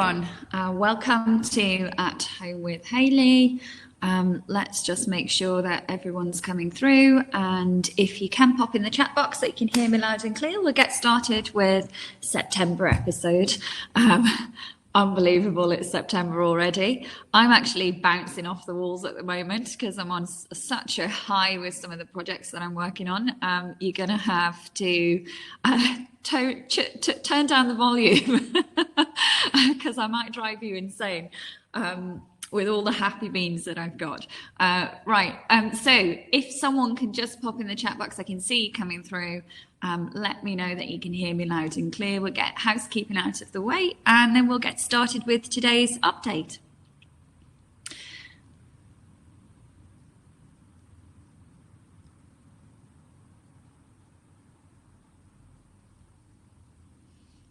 everyone. Welcome to At Home with Hayley. Let's just make sure that everyone's coming through, and if you can pop in the chat box so you can hear me loud and clear, we'll get started with September episode. Unbelievable, it's September already. I'm actually bouncing off the walls at the moment because I'm on such a high with some of the projects that I'm working on. You're going to have to turn down the volume because I might drive you insane with all the happy beans that I've got. So if someone can just pop in the chat box, I can see you coming through. Let me know that you can hear me loud and clear. We'll get housekeeping out of the way, and then we'll get started with today's update.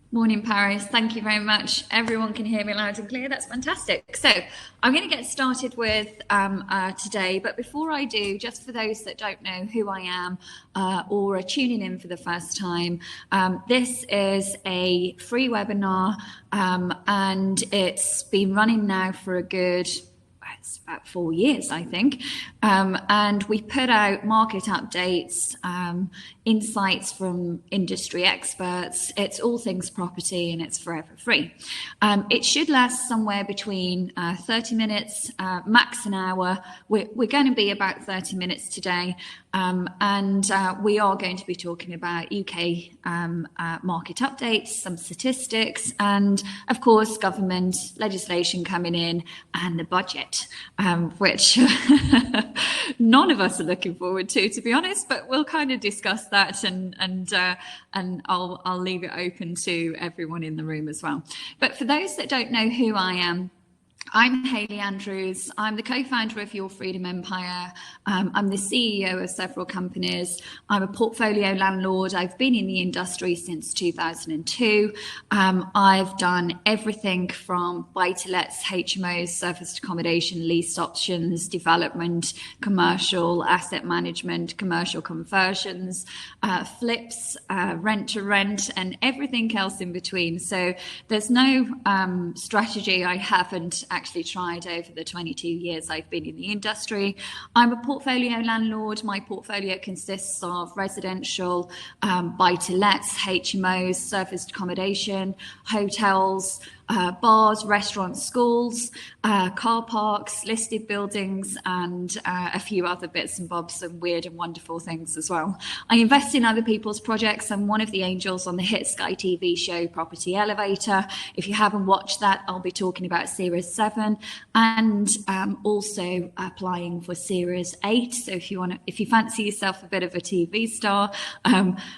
Morning, Paris. Thank you very much. Everyone can hear me loud and clear. That's fantastic. So I'm going to get started with today. But before I do, just for those that don't know who I am or are tuning in for the first time, this is a free webinar and it's been running now for a good, it's about 4 years, I think. And we put out market updates, insights from industry experts. It's all things property and it's forever free. It should last somewhere between 30 minutes, max an hour. We're going to be about 30 minutes today. And we are going to be talking about UK market updates, some statistics, and of course, government legislation coming in and the budget, which none of us are looking forward to be honest, but we'll kind of discuss that and I'll leave it open to everyone in the room as well. But for those that don't know who I am, I'm Hayley Andrews. I'm the co-founder of Your Freedom Empire. I'm the CEO of several companies. I'm a portfolio landlord. I've been in the industry since 2002. I've done everything from buy-to-lets, HMOs, surface accommodation, lease options, development, commercial, asset management, commercial conversions, flips, rent to rent, and everything else in between. So there's no strategy I haven't actually tried over the 22 years I've been in the industry. I'm a portfolio landlord. My portfolio consists of residential, buy-to-lets, HMOs, surfaced accommodation, hotels, bars, restaurants, schools, car parks, listed buildings, and a few other bits and bobs and weird and wonderful things as well. I invest in other people's projects. I'm one of the angels on the hit Sky TV show Property Elevator. If you haven't watched that, I'll be talking about Series 7 and also applying for Series 8. So if you fancy yourself a bit of a TV star,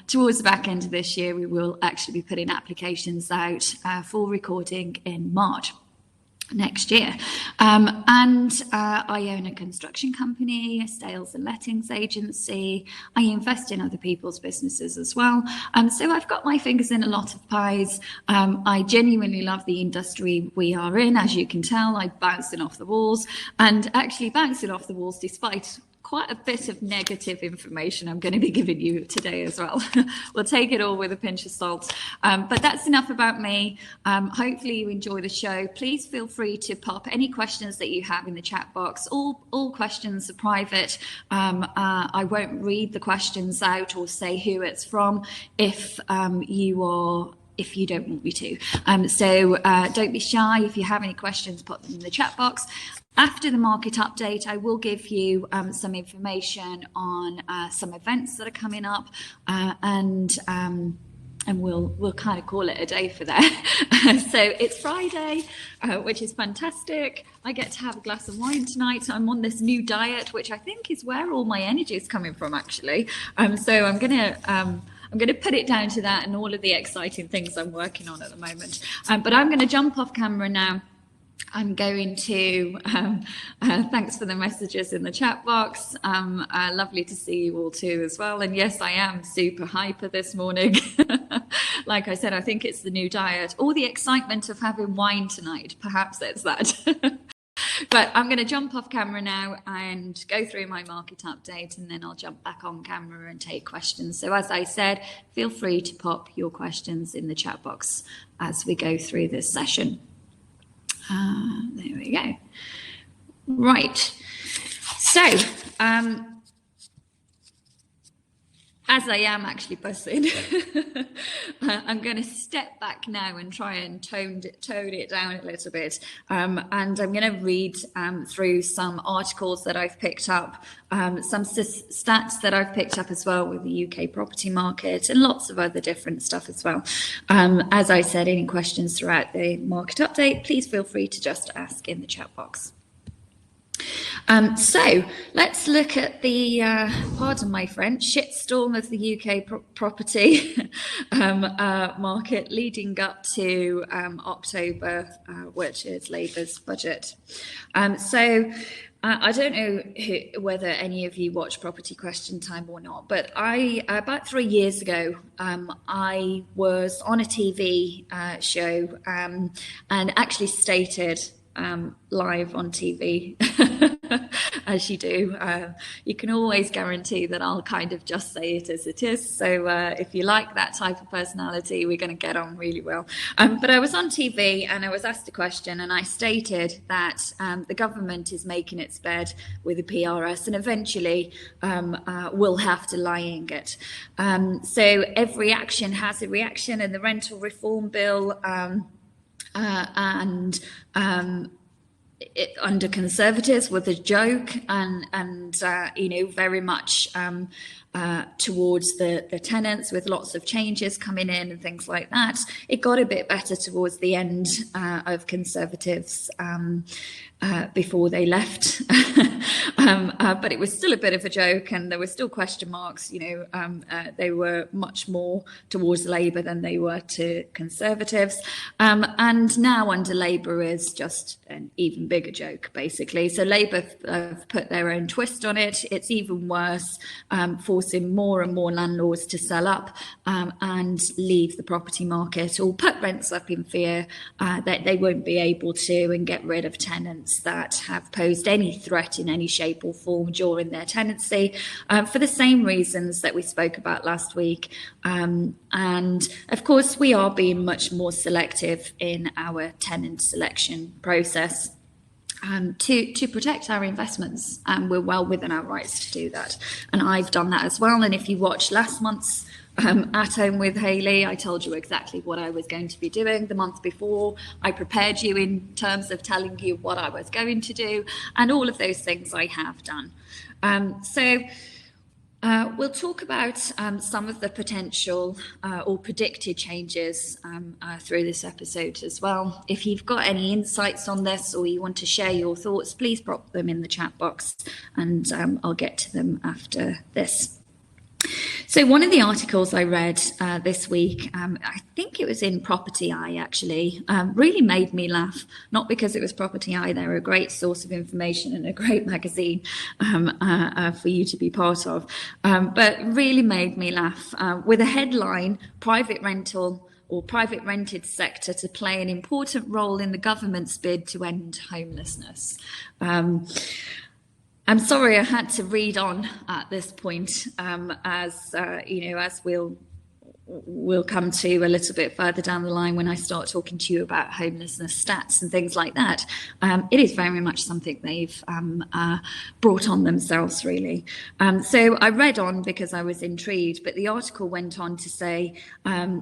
towards the back end of this year, we will actually be putting applications out for recording in March next year. I own a construction company, a sales and lettings agency. I invest in other people's businesses as well. So I've got my fingers in a lot of pies. I genuinely love the industry we are in. As you can tell, I'm bouncing off the walls, and actually bouncing off the walls despite quite a bit of negative information I'm going to be giving you today as well. We'll take it all with a pinch of salt. But that's enough about me. Hopefully you enjoy the show. Please feel free to pop any questions that you have in the chat box. All questions are private. I won't read the questions out or say who it's from if you don't want me to. So don't be shy. If you have any questions, put them in the chat box. After the market update, I will give you some information on some events that are coming up, and we'll kind of call it a day for that. So it's Friday, which is fantastic. I get to have a glass of wine tonight. I'm on this new diet, which I think is where all my energy is coming from, actually. So I'm going to put it down to that and all of the exciting things I'm working on at the moment. But I'm going to jump off camera now. I'm going to, thanks for the messages in the chat box. Lovely to see you all too as well. And yes, I am super hyper this morning. Like I said, I think it's the new diet or the excitement of having wine tonight. Perhaps it's that. But I'm going to jump off camera now and go through my market update, and then I'll jump back on camera and take questions. So as I said, feel free to pop your questions in the chat box as we go through this session. There we go. Right. So, as I am actually buzzing, I'm going to step back now and try and tone it down a little bit. And I'm going to read through some articles that I've picked up, some stats that I've picked up as well with the UK property market, and lots of other different stuff as well. As I said, any questions throughout the market update, please feel free to just ask in the chat box. So let's look at the, pardon my French, shitstorm of the UK property market leading up to October, which is Labour's budget. So I don't know whether any of you watch Property Question Time or not, but about 3 years ago, I was on a TV show and actually stated live on TV, as you do, you can always guarantee that I'll kind of just say it as it is. So if you like that type of personality, we're going to get on really well. But I was on TV and I was asked a question, and I stated that the government is making its bed with the PRS and eventually will have to lie in it. So every action has a reaction, and the rental reform bill under Conservatives was a joke, and very much towards the tenants, with lots of changes coming in and things like that. It got a bit better towards the end of Conservatives before they left, but it was still a bit of a joke, and there were still question marks. They were much more towards Labour than they were to Conservatives, and now under Labour is just an even bigger joke, basically. So Labour have put their own twist on it. It's even worse, forcing more and more landlords to sell up and leave the property market, or put rents up in fear that they won't be able to, and get rid of tenants that have posed any threat in any shape or form during their tenancy, for the same reasons that we spoke about last week. And of course, we are being much more selective in our tenant selection process to protect our investments, and we're well within our rights to do that. And I've done that as well. And if you watched last month's At Home with Hayley, I told you exactly what I was going to be doing. The month before, I prepared you in terms of telling you what I was going to do, and all of those things I have done. We'll talk about some of the potential or predicted changes through this episode as well. If you've got any insights on this, or you want to share your thoughts, please drop them in the chat box, and I'll get to them after this. So one of the articles I read this week, I think it was in Property Eye actually, really made me laugh. Not because it was Property Eye, they're a great source of information and a great magazine for you to be part of, but really made me laugh with a headline, "Private rental or private rented sector to play an important role in the government's bid to end homelessness." I'm sorry I had to read on at this point, as we'll come to a little bit further down the line when I start talking to you about homelessness stats and things like that. It is very much something they've brought on themselves, really. So I read on because I was intrigued, but the article went on to say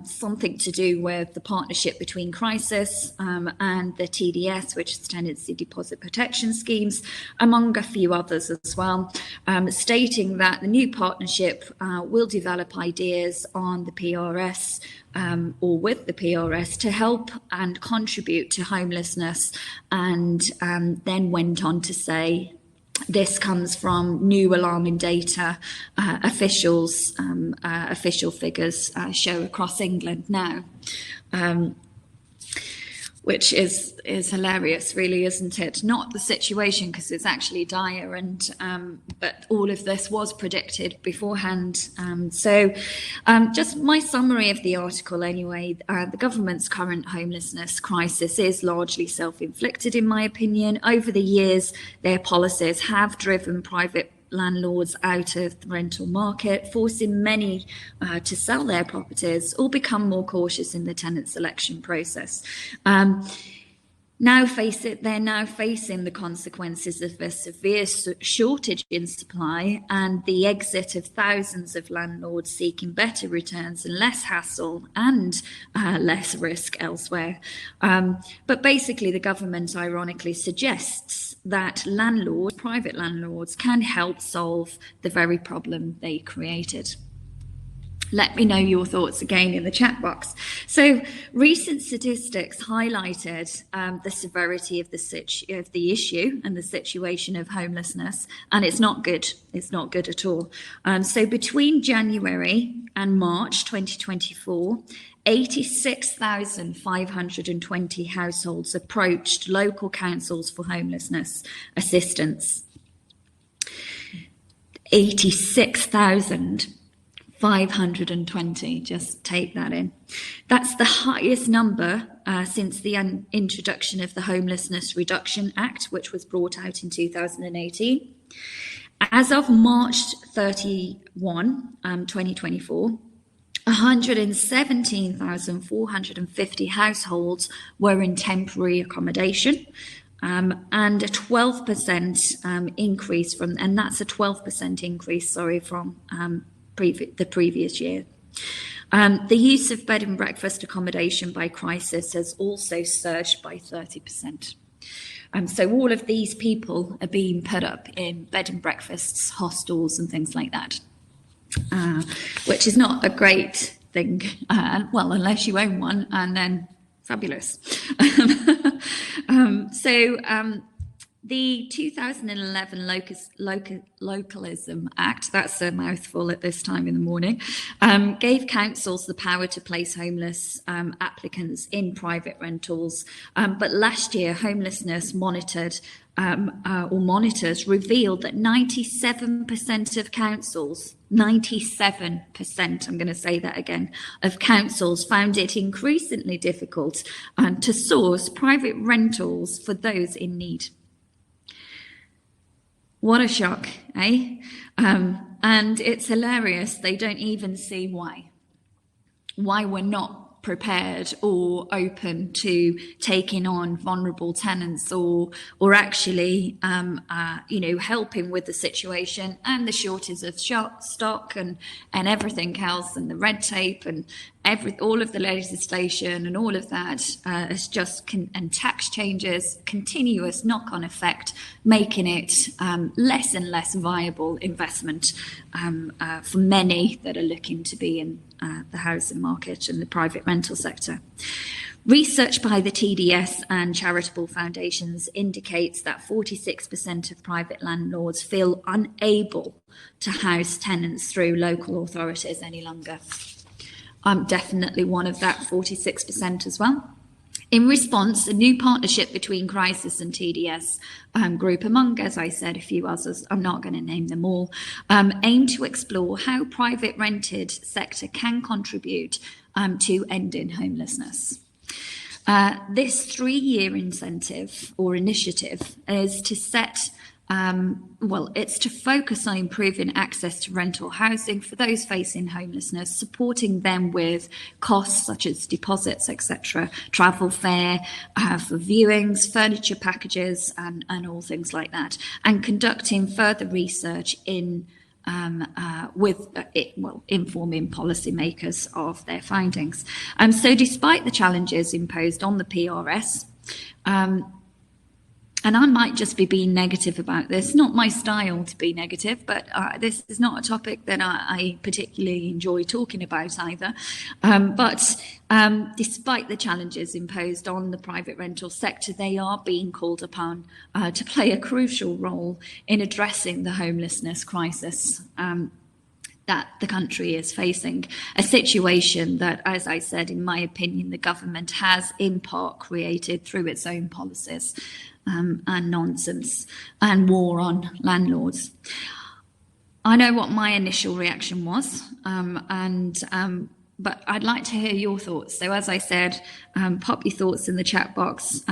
something to do with the partnership between Crisis and the TDS, which is Tenancy Deposit Protection Schemes, among a few others as well, stating that the new partnership will develop ideas on the PRS or with the PRS to help and contribute to homelessness, and then went on to say this comes from new alarming data official figures show across England now. Which is hilarious, really, isn't it? Not the situation, because it's actually dire, and but all of this was predicted beforehand. Just my summary of the article anyway, the government's current homelessness crisis is largely self-inflicted, in my opinion. Over the years, their policies have driven private landlords out of the rental market, forcing many to sell their properties or become more cautious in the tenant selection process. they're now facing the consequences of a severe shortage in supply and the exit of thousands of landlords seeking better returns and less hassle and less risk elsewhere. But basically, the government ironically suggests that private landlords, can help solve the very problem they created. Let me know your thoughts again in the chat box. So recent statistics highlighted the severity of the issue and the situation of homelessness, and it's not good. It's not good at all. So between January and March 2024, 86,520 households approached local councils for homelessness assistance. 86,520, just take that in. That's the highest number since the introduction of the Homelessness Reduction Act, which was brought out in 2018. As of March 31, 2024, 117,450 households were in temporary accommodation, and a 12% increase and that's a 12% increase, from the previous year. The use of bed and breakfast accommodation by crisis has also surged by 30%. So all of these people are being put up in bed and breakfasts, hostels and things like that, which is not a great thing. Well, unless you own one, and then fabulous. The 2011 Localism Act, that's a mouthful at this time in the morning, gave councils the power to place homeless applicants in private rentals. But last year, homelessness monitors revealed that 97% of councils, 97%, I'm going to say that again, of councils found it increasingly difficult to source private rentals for those in need. What a shock, eh? And it's hilarious. They don't even see why we're not prepared or open to taking on vulnerable tenants or actually, helping with the situation and the shortage of stock and everything else, and the red tape and all of the legislation and all of that is and tax changes, continuous knock-on effect, making it less and less viable investment for many that are looking to be in the housing market and the private rental sector. Research by the TDS and charitable foundations indicates that 46% of private landlords feel unable to house tenants through local authorities any longer. I'm definitely one of that 46% as well. In response, a new partnership between Crisis and TDS group, among, as I said, a few others, I'm not going to name them all, aim to explore how private rented sector can contribute to ending homelessness. This 3-year incentive or initiative is to it's to focus on improving access to rental housing for those facing homelessness, supporting them with costs such as deposits, etc., travel fare for viewings, furniture packages, and all things like that, and conducting further research informing policymakers of their findings. So despite the challenges imposed on the PRS, and I might just be being negative about this, not my style to be negative, but this is not a topic that I particularly enjoy talking about either. But despite the challenges imposed on the private rental sector, they are being called upon to play a crucial role in addressing the homelessness crisis that the country is facing, a situation that, as I said, in my opinion, the government has in part created through its own policies and nonsense and war on landlords. I know what my initial reaction was, and but I'd like to hear your thoughts. So as I said, pop your thoughts in the chat box.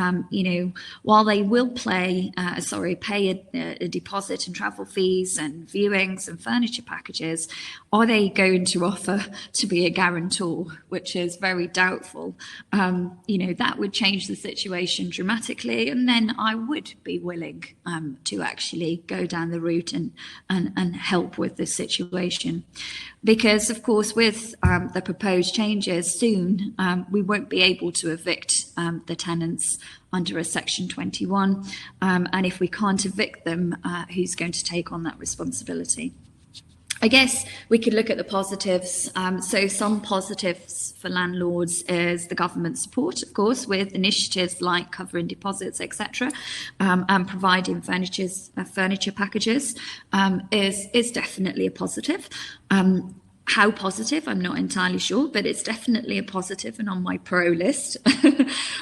While they will pay a deposit and travel fees and viewings and furniture packages, are they going to offer to be a guarantor, which is very doubtful? That would change the situation dramatically, and then I would be willing to actually go down the route and help with the situation. Because, of course, with the proposed changes soon, we won't be able to evict the tenants under a Section 21. And if we can't evict them, who's going to take on that responsibility? I guess we could look at the positives. So some positives for landlords is the government support, of course, with initiatives like covering deposits, etc., and providing furniture packages is definitely a positive. How positive, I'm not entirely sure, but it's definitely a positive and on my pro list.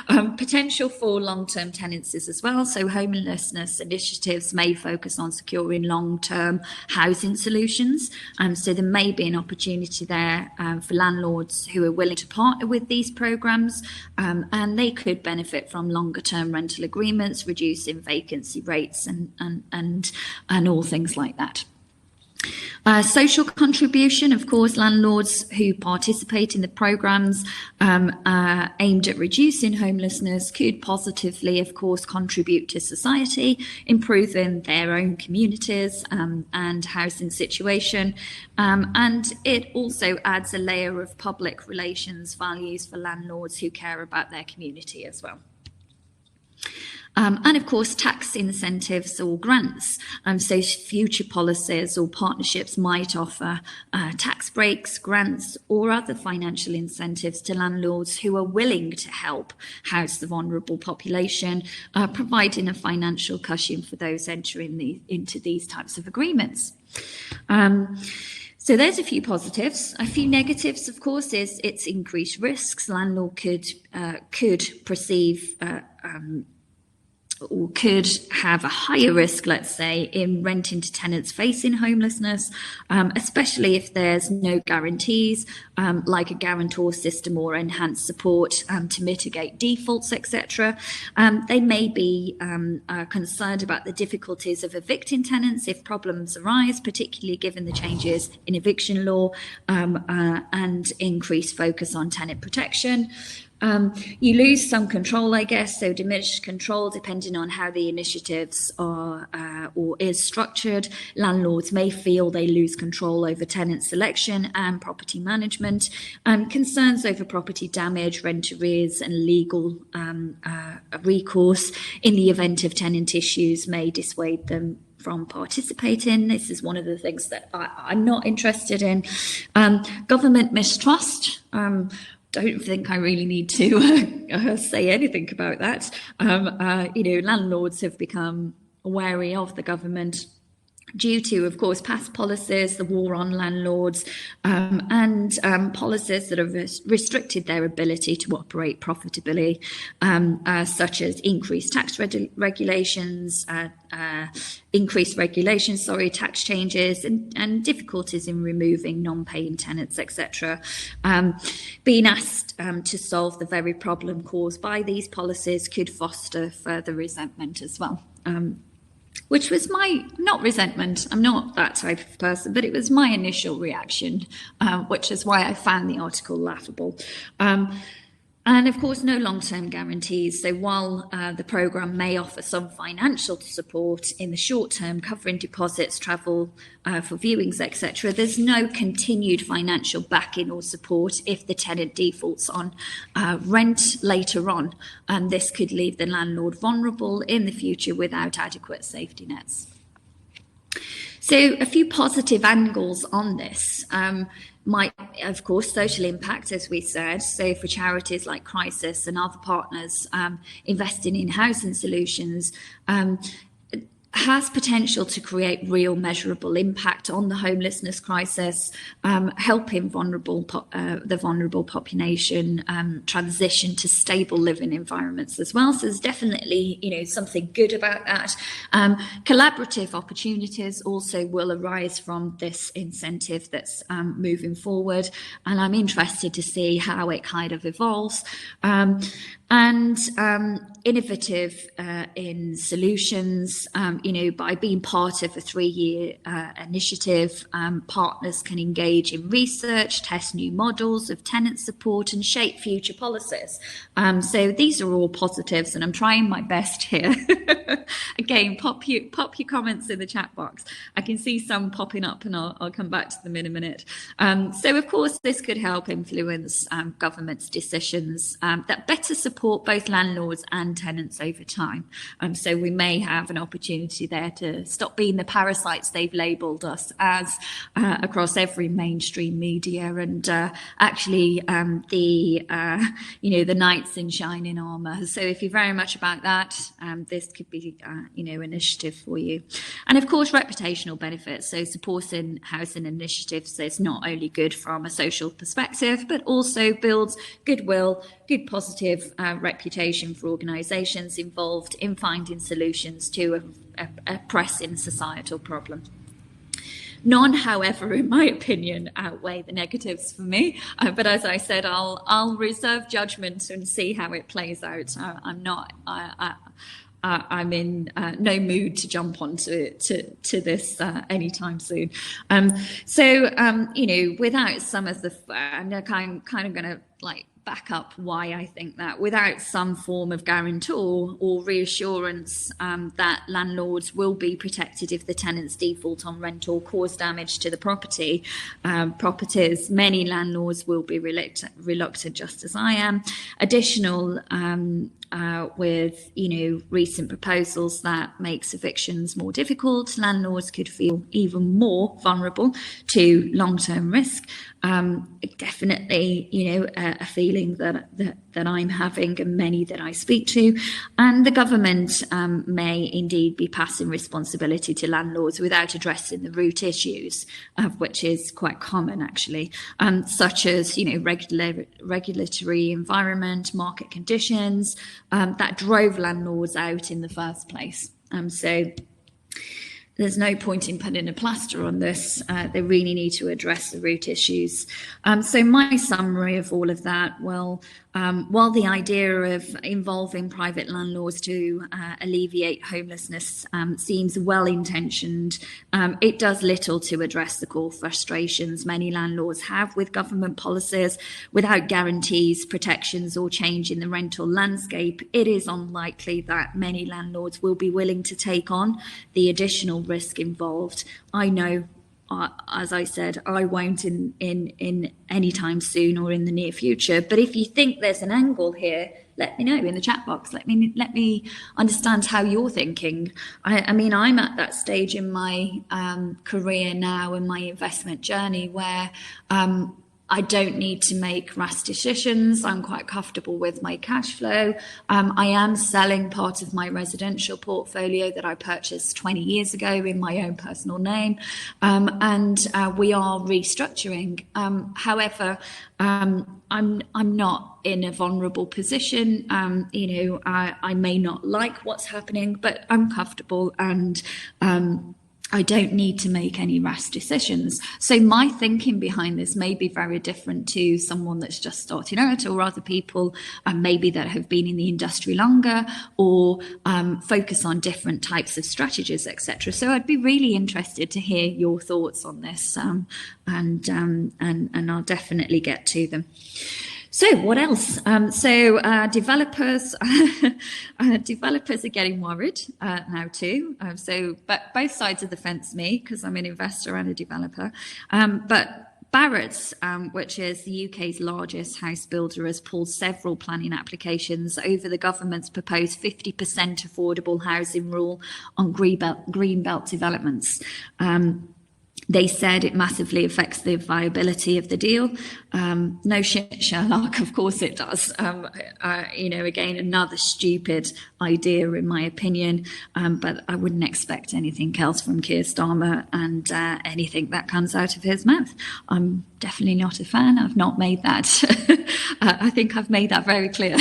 Potential for long-term tenancies as well. So homelessness initiatives may focus on securing long-term housing solutions. So there may be an opportunity there for landlords who are willing to partner with these programs, and they could benefit from longer-term rental agreements, reducing vacancy rates and all things like that. Social contribution, of course, landlords who participate in the programs aimed at reducing homelessness could positively, of course, contribute to society, improving their own communities and housing situation. And it also adds a layer of public relations values for landlords who care about their community as well. And of course, tax incentives or grants. So future policies or partnerships might offer tax breaks, grants, or other financial incentives to landlords who are willing to help house the vulnerable population, providing a financial cushion for those entering into these types of agreements. So there's a few positives. A few negatives, of course, is its increased risks. Landlord could perceive or could have a higher risk, let's say, in renting to tenants facing homelessness, especially if there's no guarantees, like a guarantor system or enhanced support to mitigate defaults, etc. They may be concerned about the difficulties of evicting tenants if problems arise, particularly given the changes in eviction law and increased focus on tenant protection. You lose some control, I guess, so diminished control depending on how the initiatives are or is structured. Landlords may feel they lose control over tenant selection and property management. Concerns over property damage, rent arrears and legal recourse in the event of tenant issues may dissuade them from participating. This is one of the things that I'm not interested in. Government mistrust. Don't think I really need to say anything about that. Landlords have become wary of the government due to, of course, past policies, the war on landlords, and policies that have restricted their ability to operate profitably, such as increased tax regulations, tax changes, and difficulties in removing non-paying tenants, etc. Being asked to solve the very problem caused by these policies could foster further resentment as well. Which was not resentment, I'm not that type of person, but it was my initial reaction, which is why I found the article laughable. And of course, no long-term guarantees. So while the programme may offer some financial support in the short term, covering deposits, travel for viewings, etc., there's no continued financial backing or support if the tenant defaults on rent later on. And this could leave the landlord vulnerable in the future without adequate safety nets. So a few positive angles on this. Might, of course, social impact, as we said. So for charities like Crisis and other partners investing in housing solutions, has potential to create real measurable impact on the homelessness crisis, helping the vulnerable population transition to stable living environments as well. So there's definitely, something good about that. Collaborative opportunities also will arise from this incentive that's moving forward, and I'm interested to see how it kind of evolves. And innovative in solutions, by being part of a 3-year initiative, partners can engage in research, test new models of tenant support, and shape future policies. So these are all positives, and I'm trying my best here. Again, pop your comments in the chat box. I can see some popping up, and I'll come back to them in a minute. So, of course, this could help influence government's decisions that better support both landlords and tenants over time. So we may have an opportunity there to stop being the parasites they've labelled us as across every mainstream media, and actually the knights in shining armour. So if you're very much about that, this could be initiative for you. And of course, reputational benefits. So supporting housing initiatives is not only good from a social perspective, but also builds goodwill, good positive reputation for organisations involved in finding solutions to a pressing societal problem. None, however, in my opinion, outweigh the negatives for me. But as I said, I'll reserve judgment and see how it plays out. I'm in no mood to jump onto this anytime soon. Without some of the, I'm kind of going to back up why I think that. Without some form of guarantor or reassurance that landlords will be protected if the tenants default on rent or cause damage to the properties, many landlords will be reluctant, just as I am. Additional with recent proposals that makes evictions more difficult, landlords could feel even more vulnerable to long-term risk. Definitely, a feeling that I'm having, and many that I speak to. And the government may indeed be passing responsibility to landlords without addressing the root issues, which is quite common actually, such as regulatory environment, market conditions that drove landlords out in the first place. So there's no point in putting a plaster on this. They really need to address the root issues. So my summary of all of that, while the idea of involving private landlords to alleviate homelessness seems well-intentioned, it does little to address the core frustrations many landlords have with government policies. Without guarantees, protections, or change in the rental landscape, it is unlikely that many landlords will be willing to take on the additional risk involved. I know, as I said, I won't in any time soon or in the near future. But if you think there's an angle here, let me know in the chat box. Let me understand how you're thinking. I mean, I'm at that stage in my career now, in my investment journey, where I don't need to make rash decisions. I'm quite comfortable with my cash flow. I am selling part of my residential portfolio that I purchased 20 years ago in my own personal name, and we are restructuring. However, I'm not in a vulnerable position. I may not like what's happening, but I'm comfortable, and I don't need to make any rash decisions. So my thinking behind this may be very different to someone that's just starting out, or other people maybe that have been in the industry longer, or focus on different types of strategies, etc. So I'd be really interested to hear your thoughts on this, and I'll definitely get to them. So what else? Developers are getting worried now too. But both sides of the fence, me, because I'm an investor and a developer. But Barratt's, which is the UK's largest house builder, has pulled several planning applications over the government's proposed 50% affordable housing rule on greenbelt developments. They said it massively affects the viability of the deal. No shit, Sherlock, of course it does. Again, another stupid idea in my opinion, but I wouldn't expect anything else from Keir Starmer and anything that comes out of his mouth. I'm definitely not a fan. I've not made that. I think I've made that very clear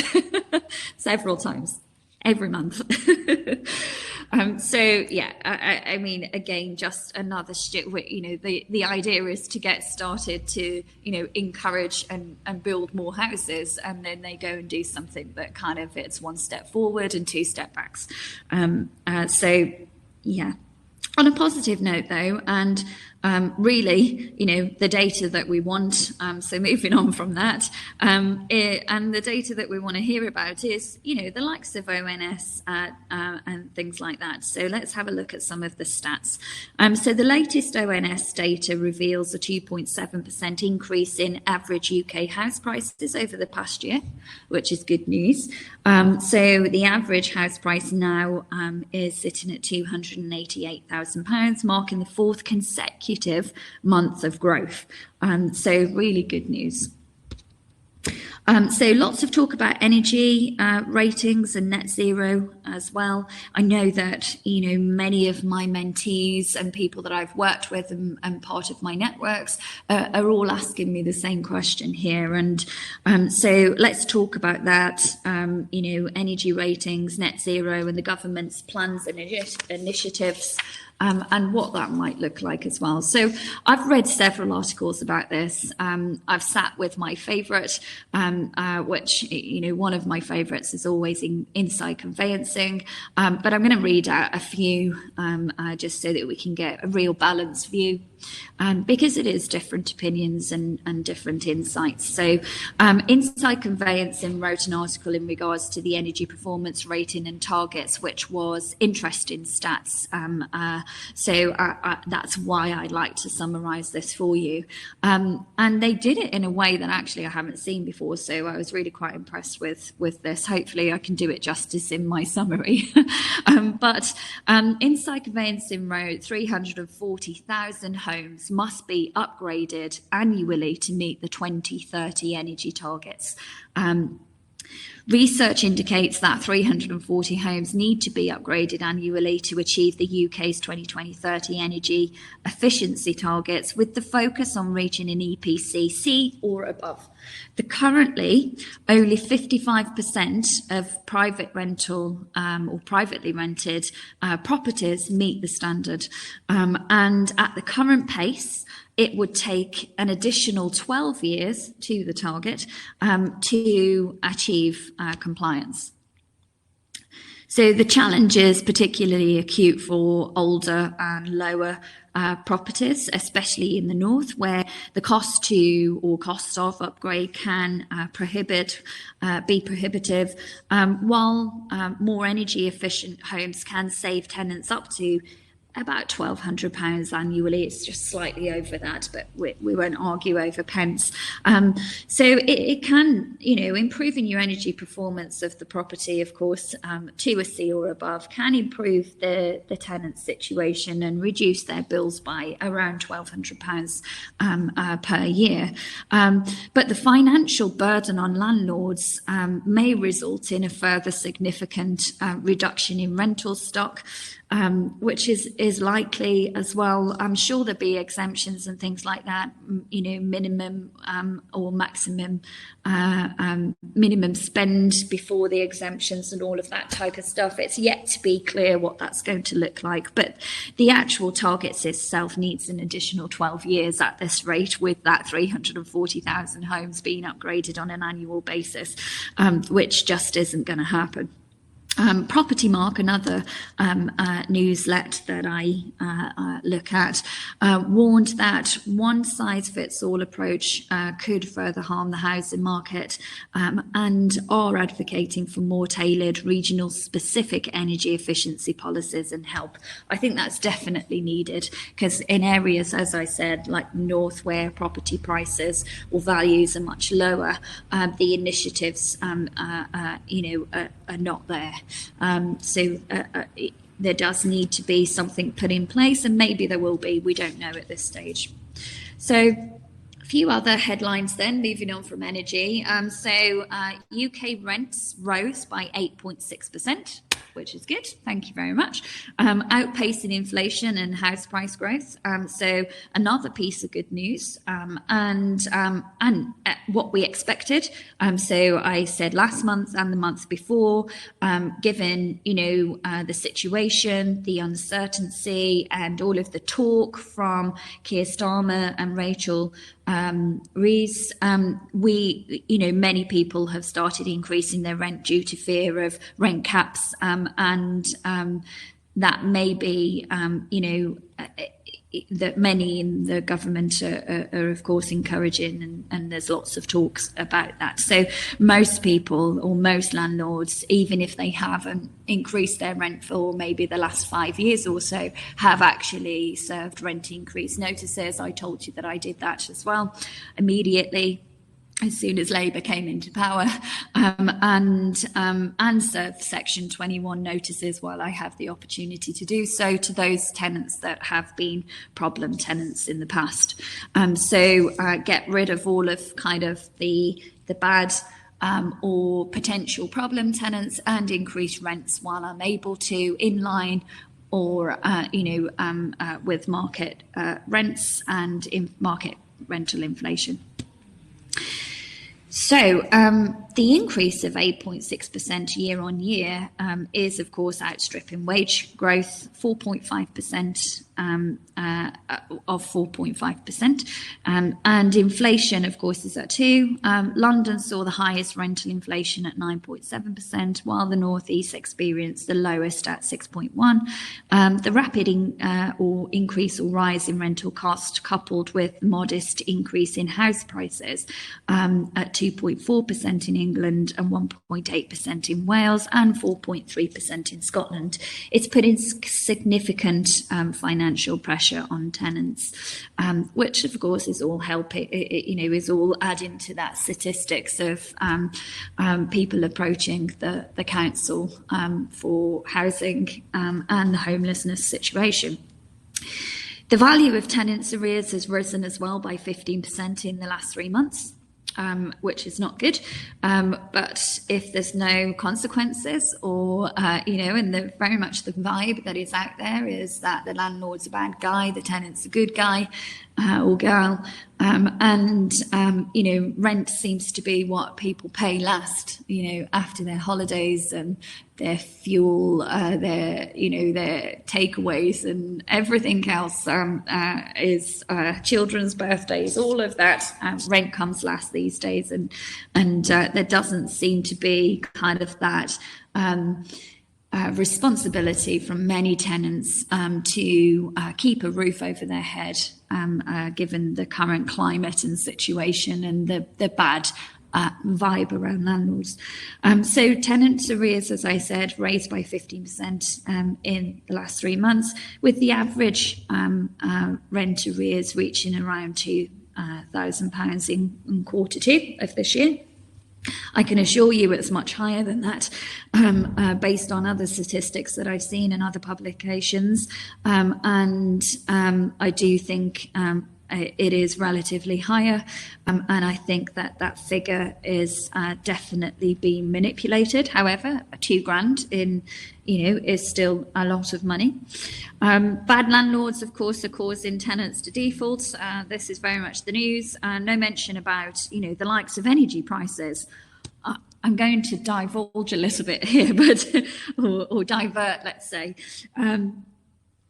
several times, every month. I mean, again, just another the idea is to get started to, encourage and build more houses, and then they go and do something that kind of it's one step forward and two step backs. On a positive note, though, and really, the data that we want, so moving on from that, and the data that we want to hear about is, the likes of ONS and things like that. So let's have a look at some of the stats. So the latest ONS data reveals a 2.7% increase in average UK house prices over the past year, which is good news. So the average house price now is sitting at £288,000, marking the fourth consecutive month of growth. So really good news. So lots of talk about energy ratings and net zero as well. I know that, many of my mentees and people that I've worked with and part of my networks are all asking me the same question here. And so let's talk about that, energy ratings, net zero, and the government's plans and initiatives. And what that might look like as well. So I've read several articles about this. I've sat with my favourite, which, one of my favourites is always Inside Conveyancing. But I'm going to read out a few just so that we can get a real balanced view. Because it is different opinions and different insights. So Inside Conveyancing wrote an article in regards to the energy performance rating and targets, which was interesting stats. So that's why I'd like to summarise this for you. And they did it in a way that actually I haven't seen before. So I was really quite impressed with this. Hopefully I can do it justice in my summary. But Inside Conveyancing wrote 340,000 homes must be upgraded annually to meet the 2030 energy targets. Research indicates that 340 homes need to be upgraded annually to achieve the UK's 2020-30 energy efficiency targets, with the focus on reaching an EPC C or above. Currently, only 55% of private rental or privately rented properties meet the standard. And at the current pace, it would take an additional 12 years to the target to achieve compliance. So the challenge is particularly acute for older and lower properties, especially in the north, where the cost of upgrade can be prohibitive, while more energy efficient homes can save tenants up to about £1,200 annually. It's just slightly over that, but we won't argue over pence. So it can, improving your energy performance of the property, of course, to a C or above, can improve the tenant's situation and reduce their bills by around £1,200 per year. But the financial burden on landlords may result in a further significant reduction in rental stock, which is likely as well. I'm sure there'll be exemptions and things like that, minimum or maximum minimum spend before the exemptions and all of that type of stuff. It's yet to be clear what that's going to look like, but the actual targets itself needs an additional 12 years at this rate, with that 340,000 homes being upgraded on an annual basis, which just isn't going to happen. Property Mark, another newslet that I look at, warned that one-size-fits-all approach could further harm the housing market, and are advocating for more tailored, regional-specific energy efficiency policies and help. I think that's definitely needed, because in areas, as I said, like north, where property prices or values are much lower, the initiatives, are not there. there does need to be something put in place, and maybe there will be. We don't know at this stage. So a few other headlines then, moving on from energy. UK rents rose by 8.6%. Which is good. Thank you very much. Outpacing inflation and house price growth. So another piece of good news, and what we expected. So I said last month and the month before, given the situation, the uncertainty, and all of the talk from Keir Starmer and Rachel Rees, many people have started increasing their rent due to fear of rent caps, and that may be, that many in the government are of course encouraging, and there's lots of talks about that. So most people, or most landlords, even if they haven't increased their rent for maybe the last 5 years or so, have actually served rent increase notices. I told you that I did that as well immediately as soon as Labour came into power, and serve Section 21 notices while I have the opportunity to do so to those tenants that have been problem tenants in the past. Get rid of all of kind of the bad or potential problem tenants, and increase rents while I'm able to, in line or with market rents and in market rental inflation. So the increase of 8.6% year on year is, of course, outstripping wage growth, 4.5% of 4.5%. And inflation, of course, is at 2%. London saw the highest rental inflation at 9.7%, while the North East experienced the lowest at 6.1%. The rapid increase or rise in rental cost, coupled with modest increase in house prices at 2.4% in England and 1.8% in Wales and 4.3% in Scotland, it's putting significant financial pressure on tenants, which of course is all helping, is all adding to that statistics of people approaching the council for housing and the homelessness situation. The value of tenants' arrears has risen as well by 15% in the last 3 months. Which is not good. But if there's no consequences, or, and very much the vibe that is out there is that the landlord's a bad guy, the tenant's a good guy or girl. Rent seems to be what people pay last, after their holidays and their fuel, their takeaways and everything else is children's birthdays, all of that. Rent comes last these days, and there doesn't seem to be kind of that responsibility from many tenants to keep a roof over their head, given the current climate and situation and the bad vibe around landlords. So tenants' arrears, as I said, raised by 15% in the last 3 months, with the average rent arrears reaching around £2,000 in quarter 2 of this year. I can assure you it's much higher than that, based on other statistics that I've seen in other publications. And I do think it is relatively higher. And I think that figure is definitely being manipulated. However, £2,000 is still a lot of money. Bad landlords, of course, are causing tenants to default. This is very much the news. No mention about, the likes of energy prices. I'm going to divulge a little bit here, but or divert, let's say.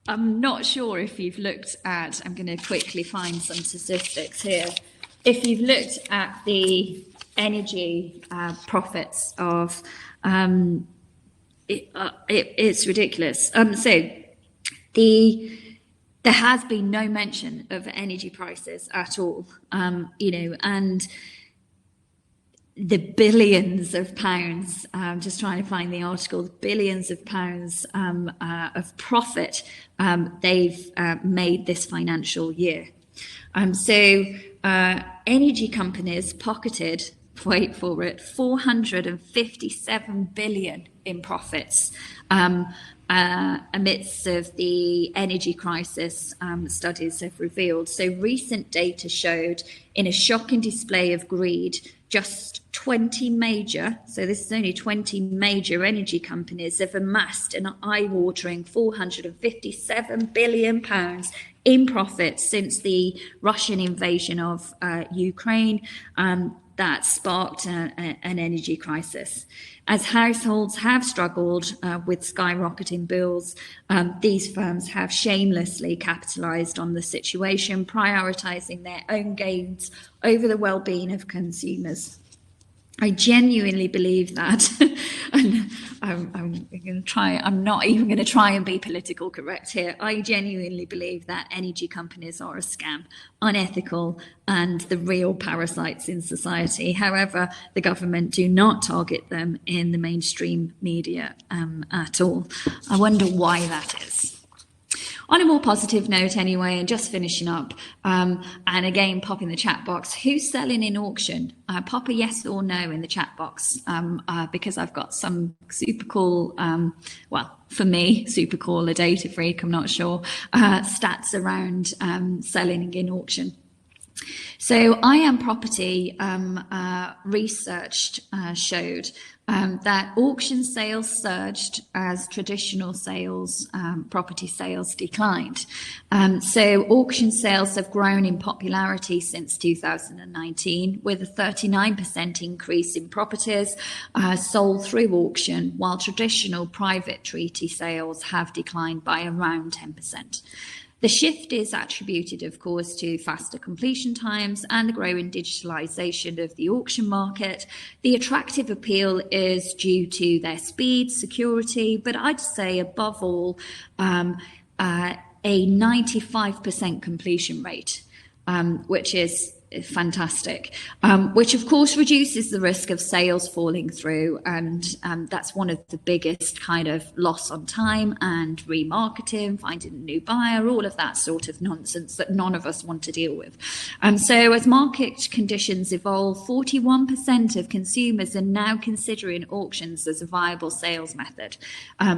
I'm not sure if you've looked at, I'm going to quickly find some statistics here. If you've looked at the energy profits of, it's ridiculous. There has been no mention of energy prices at all, and the billions of pounds, just trying to find the article, billions of pounds of profit they've made this financial year. Energy companies pocketed, wait for it, 457 billion in profits. Amidst of the energy crisis, studies have revealed. So recent data showed, in a shocking display of greed, just 20 major, so this is only 20 major energy companies, have amassed an eye-watering £457 billion in profits since the Russian invasion of Ukraine. That sparked an energy crisis. As households have struggled with skyrocketing bills, these firms have shamelessly capitalised on the situation, prioritising their own gains over the well-being of consumers. I genuinely believe that, and I'm not even going to try and be political correct here. I genuinely believe that energy companies are a scam, unethical, and the real parasites in society. However, the government do not target them in the mainstream media at all. I wonder why that is. On a more positive note anyway, and just finishing up, and again, pop in the chat box, who's selling in auction? Pop a yes or no in the chat box, because I've got some super cool, well, for me, super cool, a data freak, I'm not sure, stats around selling in auction. So I Am Property research showed that auction sales surged as traditional sales, property sales declined. So auction sales have grown in popularity since 2019, with a 39% increase in properties sold through auction, while traditional private treaty sales have declined by around 10%. The shift is attributed, of course, to faster completion times and the growing digitalisation of the auction market. The attractive appeal is due to their speed, security, but I'd say above all, a 95% completion rate, which is fantastic, which of course reduces the risk of sales falling through, and that's one of the biggest kind of loss on time and remarketing, finding a new buyer, all of that sort of nonsense that none of us want to deal with. So as market conditions evolve, 41% of consumers are now considering auctions as a viable sales method,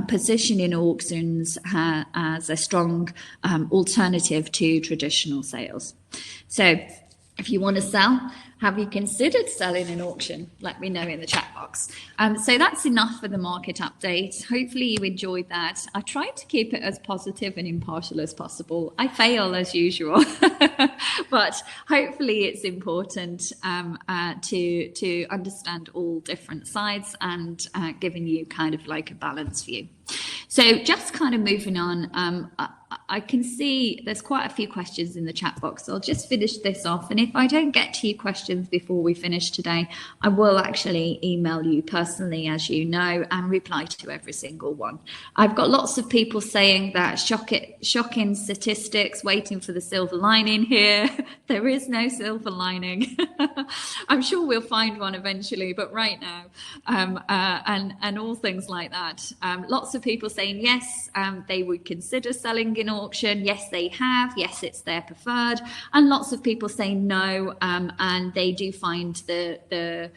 positioning auctions as a strong alternative to traditional sales. So if you want to sell, have you considered selling an auction? Let me know in the chat box. So that's enough for the market update. Hopefully you enjoyed that. I tried to keep it as positive and impartial as possible. I fail as usual, but hopefully it's important to understand all different sides and giving you kind of like a balanced view. So just kind of moving on, I can see there's quite a few questions in the chat box. So I'll just finish this off. And if I don't get to your questions before we finish today, I will actually email you personally, as you know, and reply to every single one. I've got lots of people saying that shocking statistics, waiting for the silver lining here. There is no silver lining. I'm sure we'll find one eventually, but right now, and all things like that. Lots of people saying yes, they would consider selling in auction. Yes, they have. Yes, it's their preferred. And lots of people saying no, and they do find the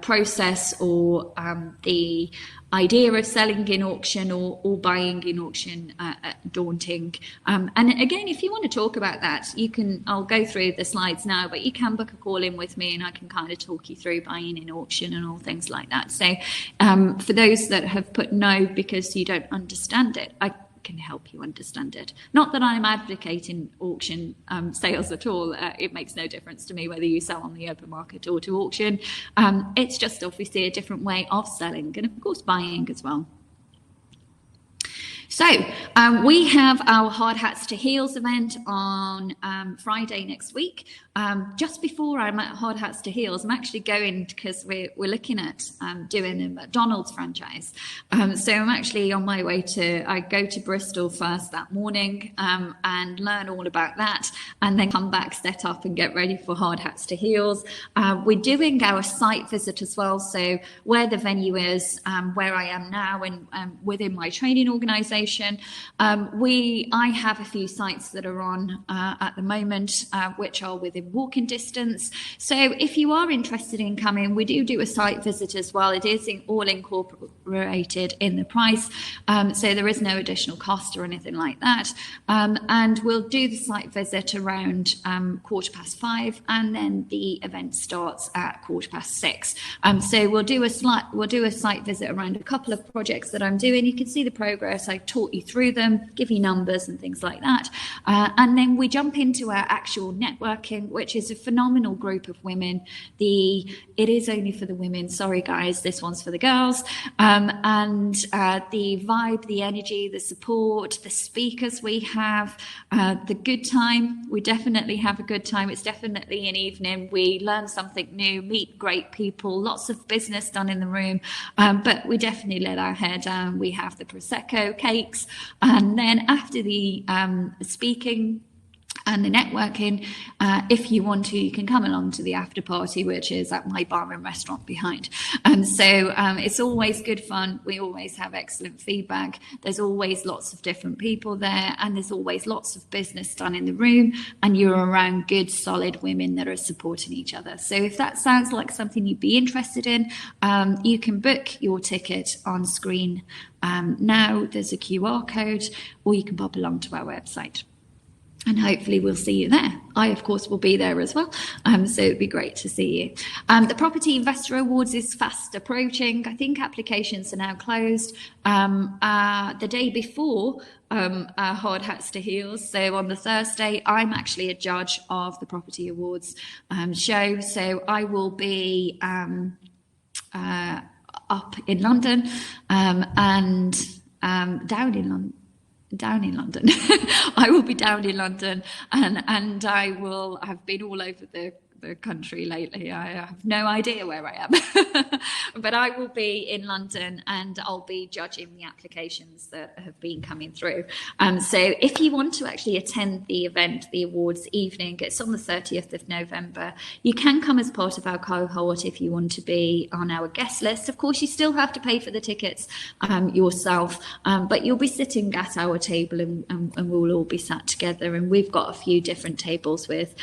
process or the idea of selling in auction or buying in auction daunting. And again, if you want to talk about that, you can, I'll go through the slides now, but you can book a call in with me and I can kind of talk you through buying in auction and all things like that. So for those that have put no because you don't understand it, I can help you understand it. Not that I'm advocating auction sales at all. It makes no difference to me whether you sell on the open market or to auction. It's just obviously a different way of selling and of course buying as well. So we have our Hard Hats to Heels event on Friday next week. Just before I'm at Hard Hats to Heels, I'm actually going because we're looking at doing a McDonald's franchise. So I'm actually on my way I go to Bristol first that morning and learn all about that and then come back, set up and get ready for Hard Hats to Heels. We're doing our site visit as well. So where the venue is, where I am now and within my training organisation, information. I have a few sites that are on at the moment, which are within walking distance. So if you are interested in coming, we do a site visit as well. It is all incorporated in the price, so there is no additional cost or anything like that. And we'll do the site visit around 5:15, and then the event starts at 6:15. So we'll do a site visit around a couple of projects that I'm doing. You can see the progress. I taught you through them, give you numbers and things like that. And then we jump into our actual networking, which is a phenomenal group of women. It is only for the women. Sorry, guys, this one's for the girls. And the vibe, the energy, the support, the speakers we have, the good time. We definitely have a good time. It's definitely an evening. We learn something new, meet great people, lots of business done in the room. But we definitely let our hair down. We have the Prosecco cakes. And then after the speaking and the networking, if you want to, you can come along to the after party, which is at my bar and restaurant behind. So it's always good fun. We always have excellent feedback. There's always lots of different people there, and there's always lots of business done in the room, and you're around good, solid women that are supporting each other. So if that sounds like something you'd be interested in, you can book your ticket on screen now. There's a QR code, or you can pop along to our website. And hopefully we'll see you there. I, of course, will be there as well. So it'd be great to see you. The Property Investor Awards is fast approaching. I think applications are now closed. The day before Hard Hats to Heels. So on the Thursday, I'm actually a judge of the Property Awards show. So I will be up in London and down in London. I will be down in London, and I will have been all over the country lately. I have no idea where I am, but I will be in London, and I'll be judging the applications that have been coming through. So if you want to actually attend the event, the awards evening, it's on the 30th of November. You can come as part of our cohort if you want to be on our guest list. Of course, you still have to pay for the tickets yourself, but you'll be sitting at our table, and we'll all be sat together. And we've got a few different tables with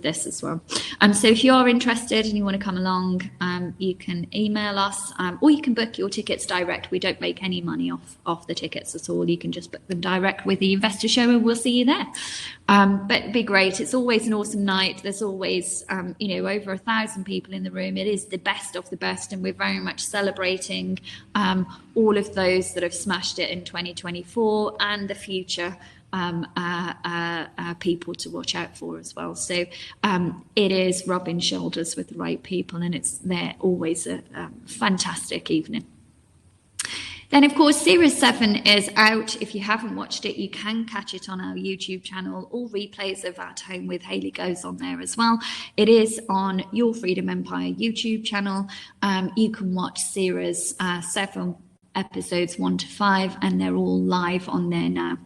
this as well. So if you are interested and you want to come along, you can email us, or you can book your tickets direct. We don't make any money off the tickets at all. You can just book them direct with the investor show, and we'll see you there. But it'd be great. It's always an awesome night. There's always over 1,000 people in the room. It is the best of the best, and we're very much celebrating all of those that have smashed it in 2024 and the future people to watch out for as well. So it is rubbing shoulders with the right people, and they're always a fantastic evening. Then, of course, Series 7 is out. If you haven't watched it, you can catch it on our YouTube channel. All replays of At Home with Hayley goes on there as well. It is on Your Freedom Empire YouTube channel. You can watch Series 7 episodes 1 to 5, and they're all live on there now.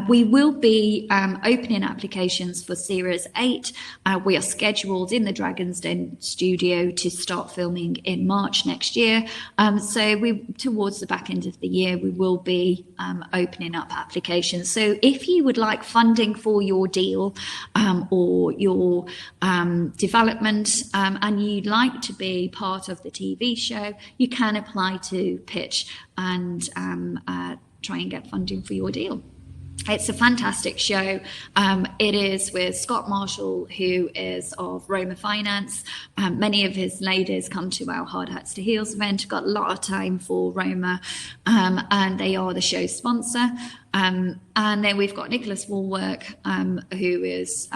We will be opening applications for Series 8. We are scheduled in the Dragon's Den studio to start filming in March next year. So towards the back end of the year, we will be opening up applications. So if you would like funding for your deal or your development, and you'd like to be part of the TV show, you can apply to pitch and try and get funding for your deal. It's a fantastic show. It is with Scott Marshall, who is of Roma Finance. Many of his ladies come to our Hard Hats to Heels event. Got a lot of time for Roma, and they are the show sponsor. And then we've got Nicholas Woolwork, who is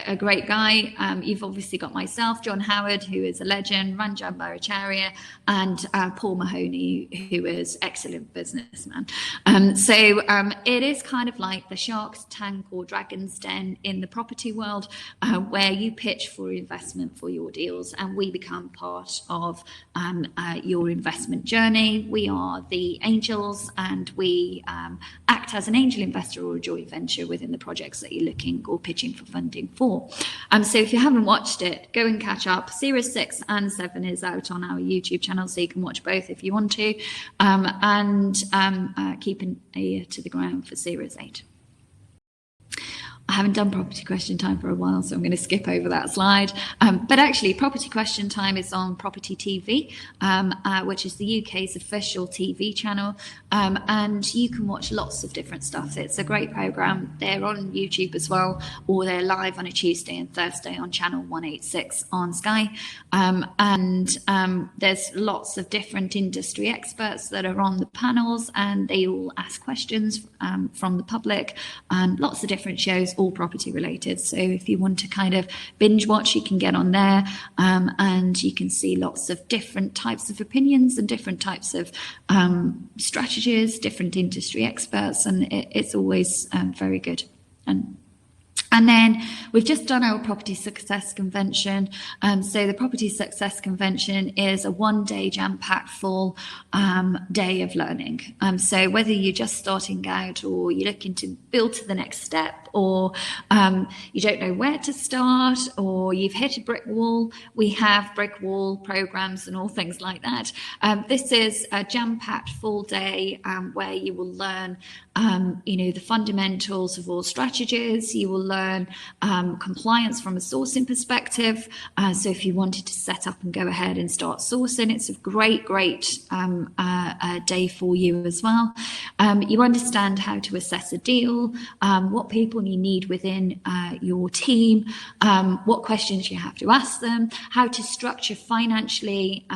a great guy. You've obviously got myself, John Howard, who is a legend, Ranjan Bhattacharya, and Paul Mahoney, who is excellent businessman. So it is kind of like the Shark's Tank or Dragon's Den in the property world, where you pitch for investment for your deals, and we become part of your investment journey. We are the angels, and we act as an angel investor or a joint venture within the projects that you're looking or pitching for funding before. So if you haven't watched it, go and catch up. Series 6 and 7 is out on our YouTube channel, so you can watch both if you want to, and keep an ear to the ground for Series 8. I haven't done property question time for a while, so I'm going to skip over that slide. But actually, property question time is on Property TV, which is the UK's official TV channel. And you can watch lots of different stuff. It's a great programme. They're on YouTube as well, or they're live on a Tuesday and Thursday on channel 186 on Sky. There's lots of different industry experts that are on the panels, and they all ask questions from the public, and lots of different shows, all property related. So if you want to kind of binge watch, you can get on there, and you can see lots of different types of opinions and different types of strategies, different industry experts, and it's always very good. And then we've just done our Property Success Convention. So the Property Success Convention is a one-day jam-packed full day of learning. So whether you're just starting out, or you're looking to build to the next step, or you don't know where to start, or you've hit a brick wall, we have brick wall programs and all things like that. This is a jam-packed full day where you will learn the fundamentals of all strategies. You will learn compliance from a sourcing perspective. So if you wanted to set up and go ahead and start sourcing, it's a great day for you as well. You understand how to assess a deal, what people you need within your team, what questions you have to ask them, how to structure financially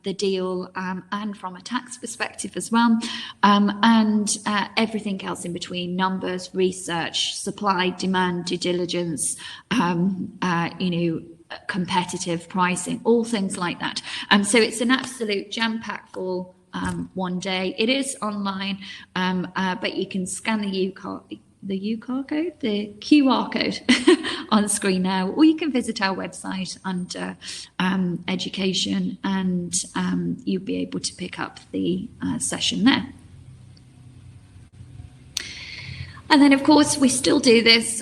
the deal, and from a tax perspective as well, and everything else in between: numbers, research, supply, demand, due diligence, competitive pricing, all things like that. So it's an absolute jam-packed full one day. It is online, but you can scan the QR code on screen now, or you can visit our website under education, and you'll be able to pick up the session there. And then, of course, we still do this,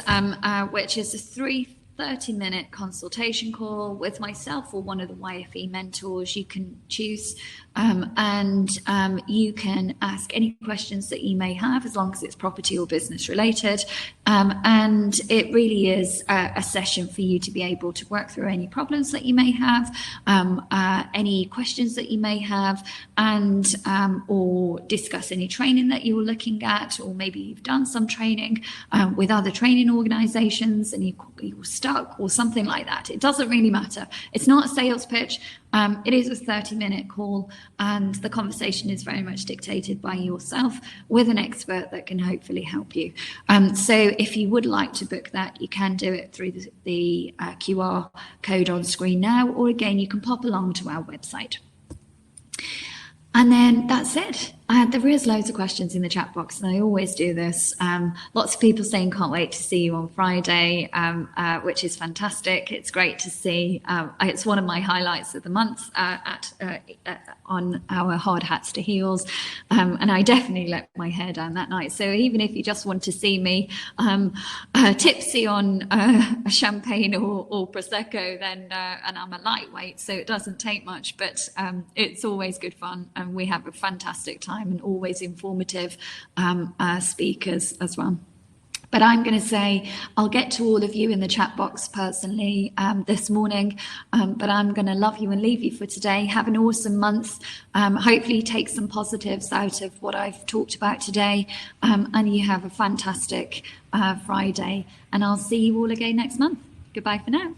which is a 30-minute consultation call with myself or one of the YFE mentors. You can choose, and you can ask any questions that you may have, as long as it's property or business related. And it really is a session for you to be able to work through any problems that you may have, any questions that you may have, and or discuss any training that you're looking at, or maybe you've done some training with other training organizations and you're stuck or something like that. It doesn't really matter. It's not a sales pitch. It is a 30-minute call, and the conversation is very much dictated by yourself with an expert that can hopefully help you. So if you would like to book that, you can do it through the QR code on screen now, or again, you can pop along to our website. And then that's it. There is loads of questions in the chat box, and I always do this. Lots of people saying can't wait to see you on Friday, which is fantastic. It's great to see. It's one of my highlights of the month on our Hard Hats to Heels, and I definitely let my hair down that night. So even if you just want to see me tipsy on a champagne or prosecco, then and I'm a lightweight, so it doesn't take much, but it's always good fun, and we have a fantastic time, and always informative speakers as well. But I'm going to say I'll get to all of you in the chat box personally this morning, but I'm going to love you and leave you for today. Have an awesome month. Hopefully take some positives out of what I've talked about today, and you have a fantastic Friday, and I'll see you all again next month. Goodbye for now.